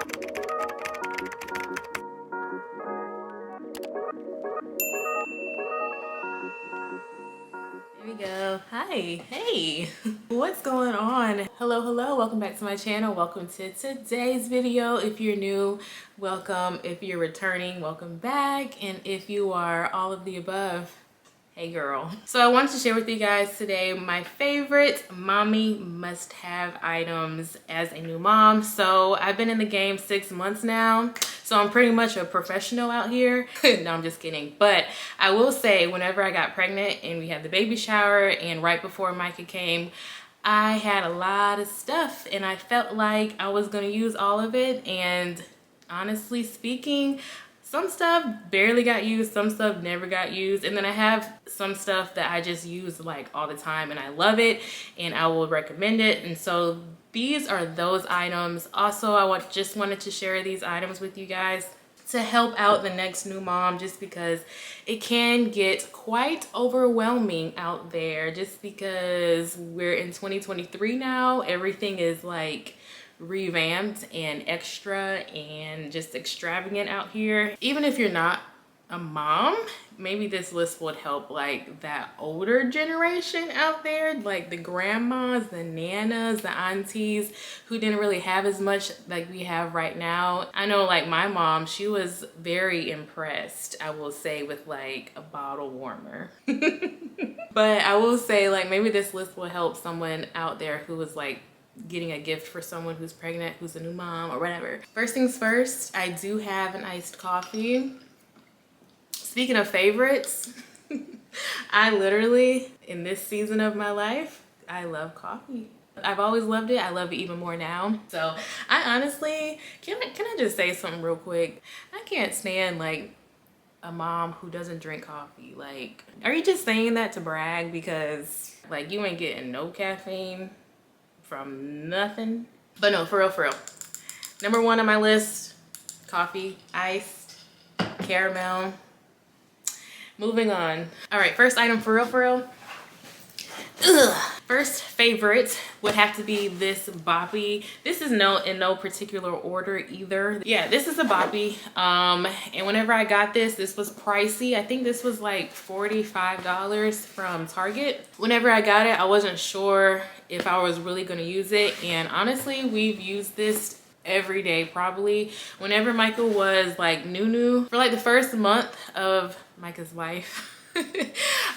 There we go. Hi. Hey. What's going on? Hello, hello. Welcome back to my channel. Welcome to today's video. If you're new, welcome. If you're returning, welcome back. And if you are all of the above, hey girl. So I wanted to share with you guys today my favorite mommy must-have items as a new mom. So I've been in the game 6 months now. So I'm pretty much a professional out here. No, I'm just kidding. But I will say, whenever I got pregnant and we had the baby shower and right before Micah came, I had a lot of stuff and I felt like I was gonna use all of it. And honestly speaking, some stuff barely got used, some stuff never got used. And then I have some stuff that I just use like all the time and I love it and I will recommend it. And so these are those items. Also, I just wanted to share these items with you guys to help out the next new mom, just because it can get quite overwhelming out there, just because we're in 2023 now. Everything is like revamped and extra and just extravagant out here. Even if you're not a mom, maybe this list would help like that older generation out there, like the grandmas, the nanas, the aunties who didn't really have as much like we have right now. I know like my mom, she was very impressed, I will say, with like a bottle warmer. But I will say like maybe this list will help someone out there who was like getting a gift for someone who's pregnant, who's a new mom or whatever. First things first, I do have an iced coffee. Speaking of favorites, I literally, in this season of my life, I love coffee. I've always loved it. I love it even more now. So I honestly, can I just say something real quick? I can't stand like a mom who doesn't drink coffee. Like, are you just saying that to brag because like you ain't getting no caffeine from nothing? But no, for real, for real. Number one on my list, coffee, iced, caramel. Moving on. All right, first item, for real. Ugh. First favorite would have to be this Boppy. This is in no particular order either. Yeah, this is a Boppy. And whenever I got this was pricey. I think this was like $45 from Target. Whenever I got it, I wasn't sure if I was really gonna use it. And honestly, we've used this every day probably. Whenever Michael was like new for like the first month of Micah's life,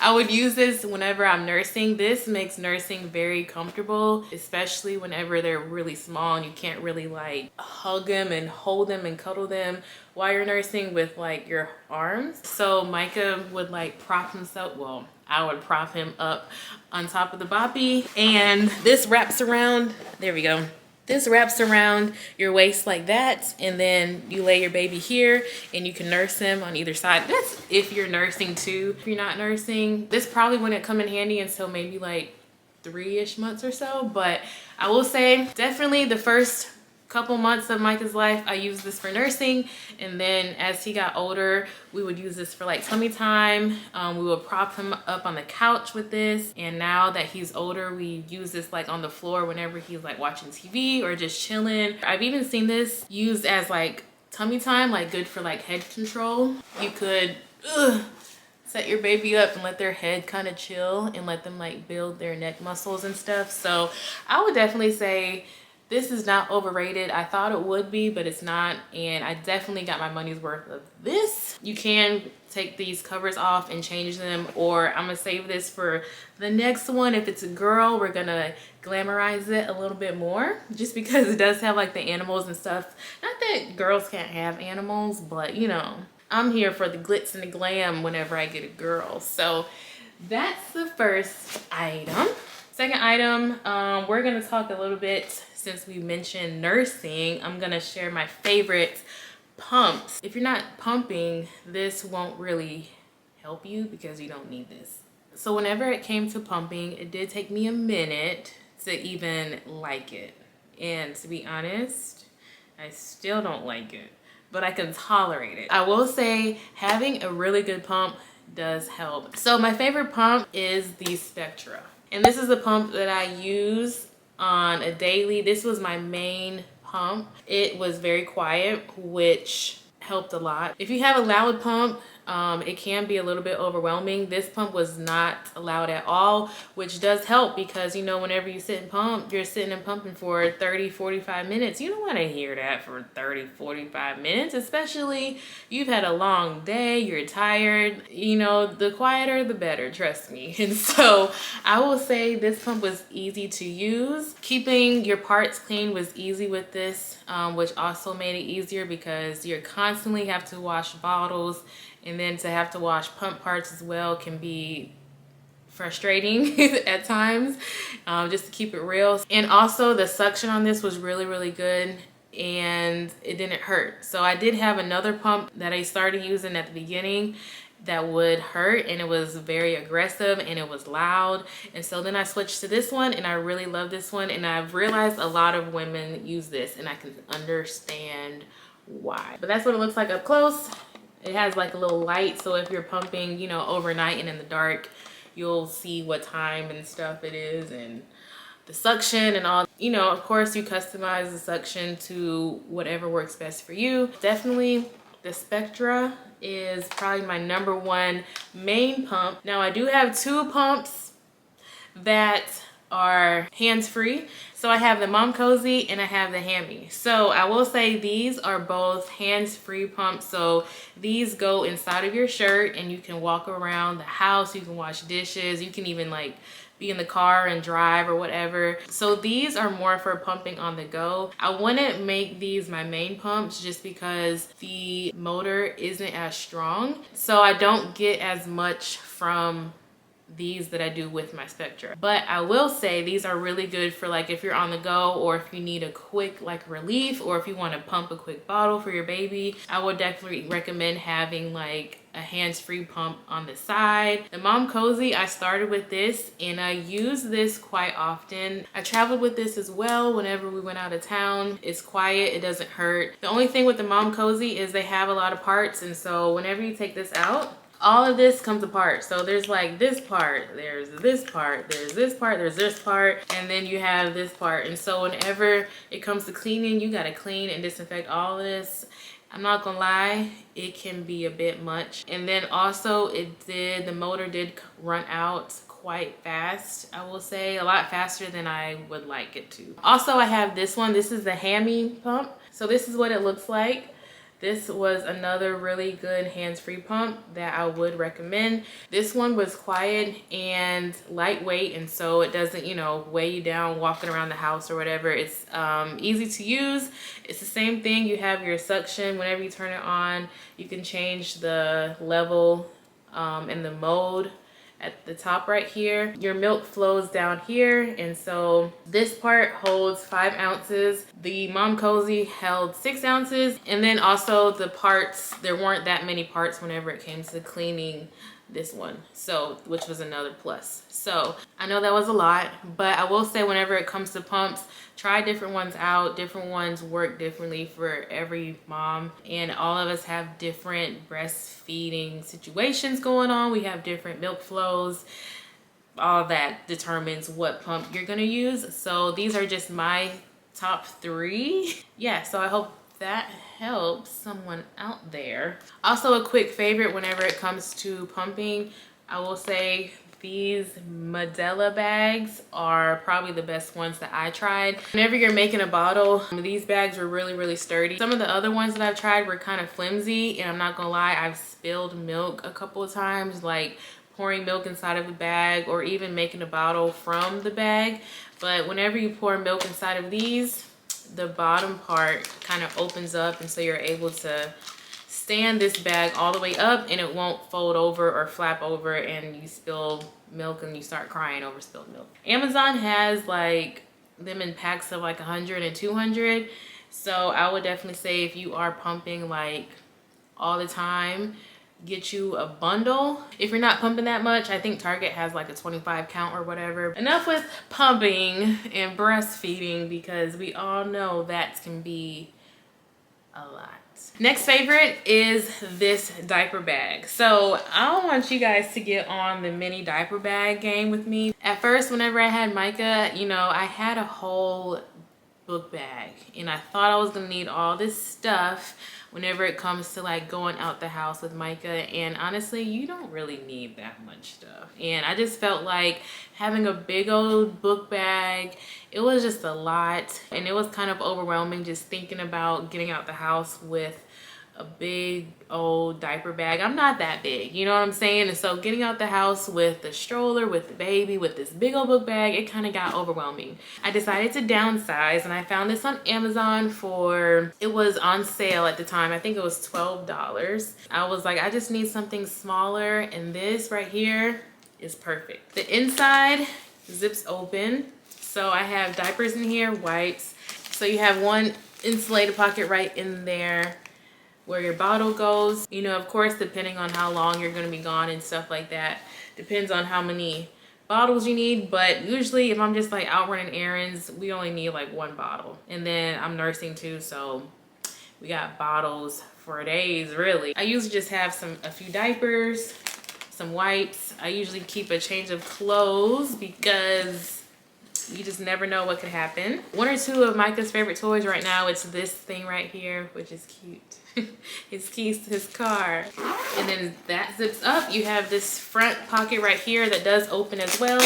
I would use this whenever I'm nursing. This makes nursing very comfortable, especially whenever they're really small and you can't really like hug them and hold them and cuddle them while you're nursing with like your arms. So Micah would like prop himself, well, I would prop him up on top of the Boppy, and this wraps around, there we go. This wraps around your waist like that, and then you lay your baby here and you can nurse him on either side. That's if you're nursing too. If you're not nursing, this probably wouldn't come in handy until maybe like 3-ish months or so. But I will say definitely the first couple months of Micah's life, I used this for nursing, and then as he got older, we would use this for like tummy time. We would prop him up on the couch with this, and now that he's older, we use this like on the floor whenever he's like watching TV or just chilling. I've even seen this used as like tummy time, like good for like head control. You could set your baby up and let their head kind of chill and let them like build their neck muscles and stuff. So I would definitely say this is not overrated. I thought it would be, but it's not. And I definitely got my money's worth of this. You can take these covers off and change them, or I'm gonna save this for the next one. If it's a girl, we're gonna glamorize it a little bit more, just because it does have like the animals and stuff. Not that girls can't have animals, but you know, I'm here for the glitz and the glam whenever I get a girl. So that's the first item. Second item, we're gonna talk a little bit, since we mentioned nursing, I'm gonna share my favorite pumps. If you're not pumping, this won't really help you because you don't need this. So whenever it came to pumping, it did take me a minute to even like it. And to be honest, I still don't like it, but I can tolerate it. I will say having a really good pump does help. So my favorite pump is the Spectra. And this is the pump that I use on a daily. This was my main pump. It was very quiet, which helped a lot. If you have a loud pump, it can be a little bit overwhelming. This pump was not loud at all, which does help because, you know, whenever you sit and pump, you're sitting and pumping for 30-45 minutes. You don't want to hear that for 30-45 minutes, especially you've had a long day, you're tired. You know, the quieter the better, trust me. And so I will say this pump was easy to use. Keeping your parts clean was easy with this, which also made it easier because you constantly have to wash bottles, and then to have to wash pump parts as well can be frustrating at times, just to keep it real. And also the suction on this was really good, and it didn't hurt. So I did have another pump that I started using at the beginning that would hurt, and it was very aggressive and it was loud. And so then I switched to this one, and I really love this one, and I've realized a lot of women use this, and I can understand why. But that's what it looks like up close. It has like a little light, so if you're pumping, you know, overnight and in the dark, you'll see what time and stuff it is, and the suction and all. You know, of course you customize the suction to whatever works best for you. Definitely the Spectra is probably my #1 main pump. Now I do have 2 pumps that are hands-free. So I have the MomCozy and I have the Haimmy. So I will say these are both hands-free pumps. So these go inside of your shirt and you can walk around the house, you can wash dishes, you can even like be in the car and drive or whatever. So these are more for pumping on the go. I wouldn't make these my main pumps just because the motor isn't as strong. So I don't get as much from these that I do with my Spectra. But I will say these are really good for like if you're on the go, or if you need a quick like relief, or if you want to pump a quick bottle for your baby. I would definitely recommend having like a hands-free pump on the side. The MomCozy, I started with this and I use this quite often. I traveled with this as well whenever we went out of town. It's quiet, it doesn't hurt. The only thing with the MomCozy is they have a lot of parts, and so whenever you take this out, all of this comes apart. So there's like this part, there's this part, there's this part, there's this part, and then you have this part. And so whenever it comes to cleaning, you gotta clean and disinfect all of this. I'm not gonna lie, it can be a bit much. And then also the motor did run out quite fast, I will say, a lot faster than I would like it to. Also, I have this one. This is the Haimmy pump. So this is what it looks like. This was another really good hands-free pump that I would recommend. This one was quiet and lightweight, and so it doesn't, you know, weigh you down walking around the house or whatever. It's easy to use. It's the same thing. You have your suction. Whenever you turn it on, you can change the level and the mode at the top right here. Your milk flows down here, and so this part holds 5 ounces. The MomCozy held 6 ounces, and then also the parts, there weren't that many parts whenever it came to cleaning this one, so which was another plus. So I know that was a lot, but I will say whenever it comes to pumps, try different ones out. Different ones work differently for every mom, and all of us have different breastfeeding situations going on. We have different milk flows. All that determines what pump you're gonna use. So these are just my top 3. Yeah, so I hope that helps someone out there. Also, a quick favorite whenever it comes to pumping, I will say these Medela bags are probably the best ones that I tried. Whenever you're making a bottle, these bags were really sturdy. Some of the other ones that I've tried were kind of flimsy, and I'm not gonna lie, I've spilled milk a couple of times, like pouring milk inside of the bag or even making a bottle from the bag. But whenever you pour milk inside of these, the bottom part kind of opens up, and so you're able to stand this bag all the way up and it won't fold over or flap over and you spill milk and you start crying over spilled milk. Amazon has like them in packs of like 100 and 200. So I would definitely say if you are pumping like all the time, get you a bundle. If you're not pumping that much, I think Target has like a 25 count or whatever. Enough with pumping and breastfeeding, because we all know that can be a lot. Next favorite is this diaper bag. So I want you guys to get on the mini diaper bag game with me. At first, whenever I had Micah, you know, I had a whole book bag, and I thought I was gonna need all this stuff whenever it comes to like going out the house with Micah, and honestly you don't really need that much stuff. And I just felt like having a big old book bag, it was just a lot, and it was kind of overwhelming just thinking about getting out the house with a big old diaper bag. I'm not that big, you know what I'm saying? And so getting out the house with the stroller, with the baby, with this big old book bag, it kind of got overwhelming. I decided to downsize, and I found this on Amazon for, it was on sale at the time. I think it was $12. I was like, I just need something smaller, and this right here is perfect. The inside zips open, so I have diapers in here, wipes. So you have one insulated pocket right in there where your bottle goes. You know, of course, depending on how long you're going to be gone and stuff like that, depends on how many bottles you need. But usually if I'm just like out running errands, we only need like one bottle. And then I'm nursing too, so we got bottles for days really. I usually just have a few diapers, some wipes. I usually keep a change of clothes because you just never know what could happen. One or two of Micah's favorite toys right now, it's this thing right here, which is cute. His keys to his car. And then that zips up. You have this front pocket right here that does open as well,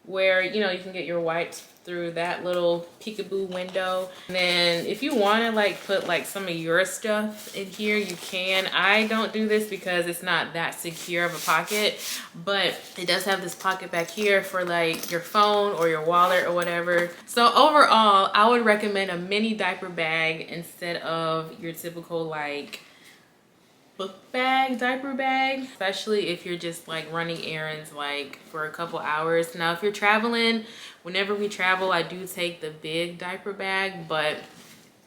where, you know, you can get your wipes through that little peekaboo window. And then if you want to like put like some of your stuff in here, you can. I don't do this because it's not that secure of a pocket, but it does have this pocket back here for like your phone or your wallet or whatever. So overall, I would recommend a mini diaper bag instead of your typical like book bag, diaper bag, especially if you're just like running errands like for a couple hours. Now if you're traveling, whenever we travel, I do take the big diaper bag, but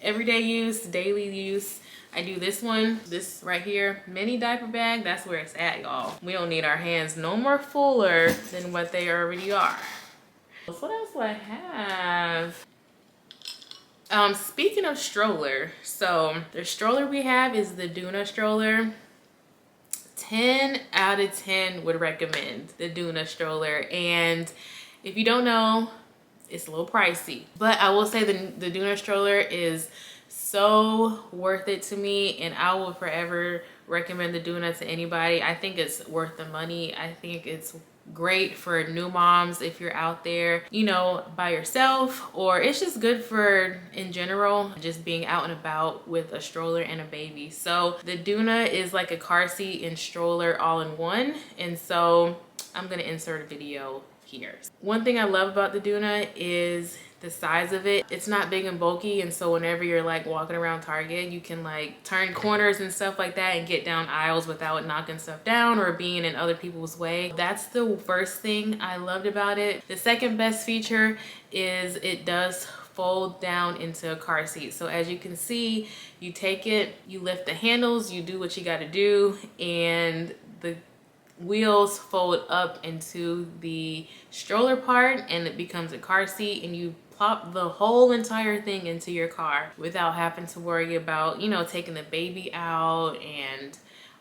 everyday use, daily use, I do this one, this right here, mini diaper bag. That's where it's at, y'all. We don't need our hands no more fuller than what they already are. What else do I have? Speaking of stroller, so the stroller we have is the Doona Stroller. 10 out of 10 would recommend the Doona Stroller. And if you don't know, it's a little pricey, but I will say the Doona Stroller is so worth it to me, and I will forever recommend the Doona to anybody. I think it's worth the money. I think it's great for new moms if you're out there, you know, by yourself, or it's just good for in general just being out and about with a stroller and a baby. So the Doona is like a car seat and stroller all in one, and so I'm gonna insert a video here. One thing I love about the Doona is the size of it. It's not big and bulky, and so whenever you're like walking around Target, you can like turn corners and stuff like that and get down aisles without knocking stuff down or being in other people's way. That's the first thing I loved about it. The second best feature is it does fold down into a car seat. So as you can see, you take it, you lift the handles, you do what you got to do, and the wheels fold up into the stroller part, and it becomes a car seat, and you plop the whole entire thing into your car without having to worry about, you know, taking the baby out and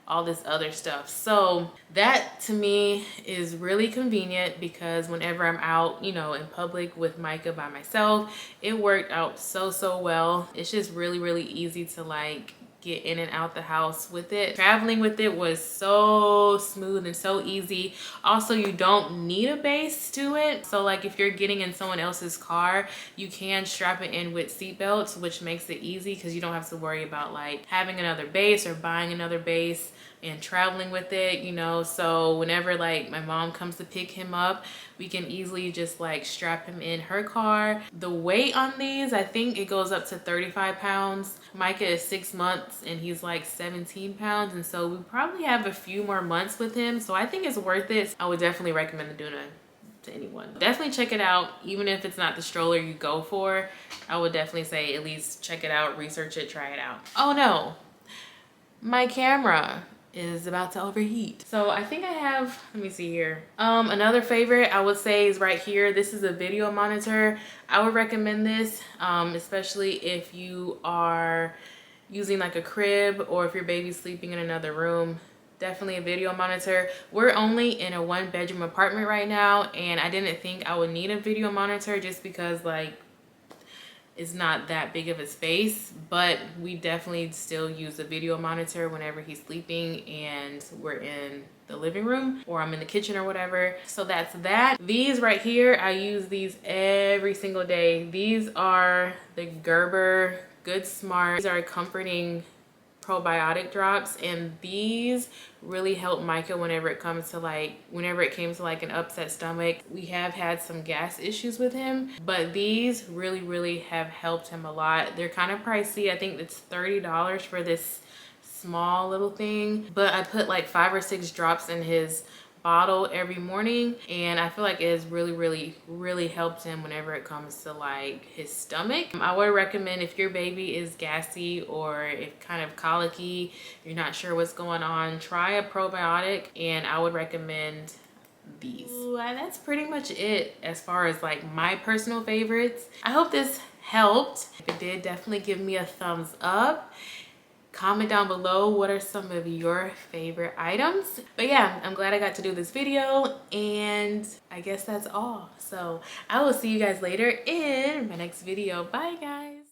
all this other stuff. So that to me is really convenient, because whenever I'm out, you know, in public with Micah by myself, it worked out so well. It's just really easy to like get in and out the house with it. Traveling with it was so smooth and so easy. Also, you don't need a base to it. So like if you're getting in someone else's car, you can strap it in with seat belts, which makes it easy because you don't have to worry about like having another base or buying another base and traveling with it, you know. So whenever like my mom comes to pick him up, we can easily just like strap him in her car. The weight on these, I think it goes up to 35 pounds. Micah is 6 months and he's like 17 pounds, and so we probably have a few more months with him, so I think it's worth it. I would definitely recommend the Doona to anyone. Definitely check it out. Even if it's not the stroller you go for, I would definitely say at least check it out, research it, try it out. Oh no, my camera is about to overheat. So I think I have, let me see here. Another favorite I would say is right here. This is a video monitor. I would recommend this, especially if you are using like a crib or if your baby's sleeping in another room. Definitely a video monitor. We're only in a 1-bedroom apartment right now, and I didn't think I would need a video monitor just because like it's not that big of a space, but we definitely still use a video monitor whenever he's sleeping and we're in the living room or I'm in the kitchen or whatever. So that's that. These right here, I use these every single day. These are the Gerber Good Smart. These are comforting probiotic drops, and these really help Micah whenever it came to like an upset stomach. We have had some gas issues with him, but these really have helped him a lot. They're kind of pricey. I think it's $30 for this small little thing, but I put like 5 or 6 drops in his bottle every morning, and I feel like it has really helped him whenever it comes to like his stomach. I would recommend, if your baby is gassy or if kind of colicky, you're not sure what's going on, try a probiotic, and I would recommend these. That's pretty much it as far as like my personal favorites. I hope this helped. If it did, definitely give me a thumbs up. Comment down below what are some of your favorite items. But yeah, I'm glad I got to do this video, and I guess that's all. So I will see you guys later in my next video. Bye guys.